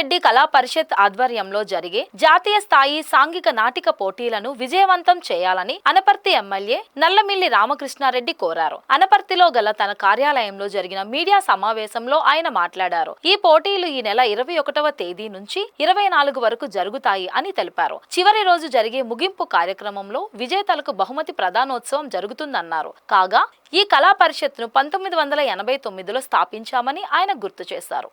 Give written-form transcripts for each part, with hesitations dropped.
మూలారెడ్డి కళా పరిషత్ ఆధ్వర్యంలో జరిగే జాతీయ స్థాయి సాంఘిక నాటిక పోటీలను విజయవంతం చేయాలని అనపర్తి ఎమ్మెల్యే నల్లమిల్లి రామకృష్ణారెడ్డి కోరారు. అనపర్తిలో గల తన కార్యాలయంలో జరిగిన మీడియా సమావేశంలో ఆయన మాట్లాడారు. ఈ పోటీలు ఈ నెల 21వ తేదీ నుంచి 24 వరకు జరుగుతాయి అని తెలిపారు. చివరి రోజు జరిగే ముగింపు కార్యక్రమంలో విజేతలకు బహుమతి ప్రదానోత్సవం జరుగుతుందన్నారు. కాగా ఈ కళా పరిషత్ను 1989లో స్థాపించామని ఆయన గుర్తు చేశారు.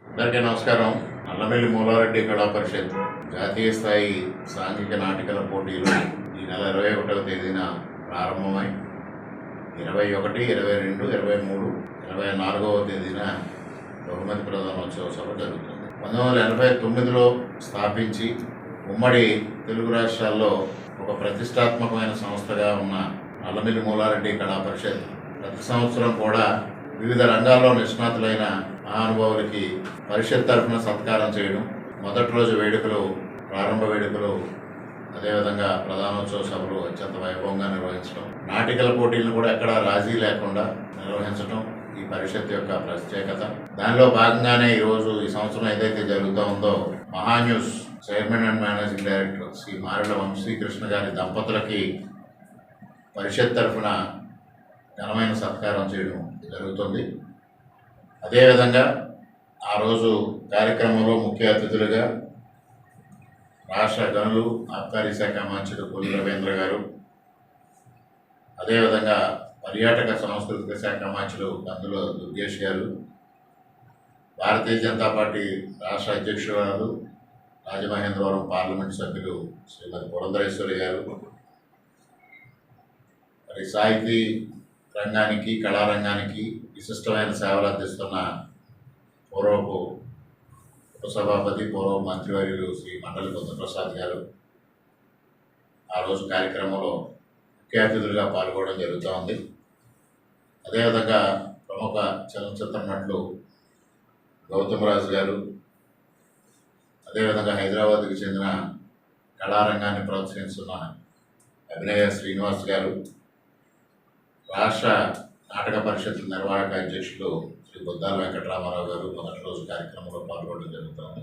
అందరికీ నమస్కారం. నల్లమిల్లి మూలారెడ్డి కళా పరిషత్ జాతీయ స్థాయి సాంఘిక నాటికల పోటీలు ఈ నెల 21వ తేదీన ప్రారంభమై 21, 22, 23, 24వ తేదీన బహుమతి ప్రదానోత్సవ సభ జరుగుతుంది. 1989లో స్థాపించి ఉమ్మడి తెలుగు రాష్ట్రాల్లో ఒక ప్రతిష్టాత్మకమైన సంస్థగా ఉన్న నల్లమిల్లి మూలారెడ్డి కళా పరిషత్ ప్రతి సంవత్సరం కూడా వివిధ రంగాల్లో నిష్ణాతులైన మహానుభావులకి పరిషత్ తరఫున సత్కారం చేయడం, మొదటి రోజు వేడుకలు, ప్రారంభ వేడుకలు, అదేవిధంగా ప్రధానోత్సవ సభలు అత్యంత వైభవంగా నిర్వహించడం, నాటికల పోటీలను కూడా ఎక్కడా రాజీ లేకుండా నిర్వహించడం ఈ పరిషత్ యొక్క ప్రత్యేకత. దానిలో భాగంగానే ఈ సంవత్సరం ఏదైతే జరుగుతూ ఉందో Mahaa News chairman and managing director Shri Marella Vamsikrishna గారి దంపతులకి పరిషత్ తరఫున ఘనమైన సత్కారం చేయడం జరుగుతుంది. అదేవిధంగా ఆ రోజు కార్యక్రమంలో ముఖ్య అతిథులుగా రాష్ట్ర గనులు ఆబ్కారీ శాఖ మంత్రులు కొల్లు రవీంద్ర గారు, అదేవిధంగా పర్యాటక సాంస్కృతిక శాఖ మంత్రులు కందుల దుర్గేష్ గారు, భారతీయ జనతా పార్టీ రాష్ట్ర అధ్యక్షురాలు రాజమహేంద్రవరం పార్లమెంట్ సభ్యులు శ్రీమతి పురంధరేశ్వరి గారు, మరి సాహితీ రంగానికి, కళారంగానికి విశిష్టమైన సేవలు అందిస్తున్న పూర్వపు ఉపసభాపతి, పూర్వ మంత్రివర్యులు శ్రీ మండలి బుద్ధప్రసాద్ గారు ఆ రోజు కార్యక్రమంలో ముఖ్య అతిథులుగా పాల్గొనడం జరుగుతూ ఉంది. అదేవిధంగా ప్రముఖ చలనచిత్ర నటులు గౌతమ్ రాజు గారు, అదేవిధంగా హైదరాబాద్కు చెందిన కళారంగాన్ని ప్రోత్సహిస్తున్న అభినయ శ్రీనివాస్ గారు, రాష్ట్ర నాటక పరిషత్ నిర్వాహక అధ్యక్షులు శ్రీ బుద్దాల వెంకటరామారావు గారు మొదటి రోజు కార్యక్రమంలో పాల్గొనడం జరుగుతుంది.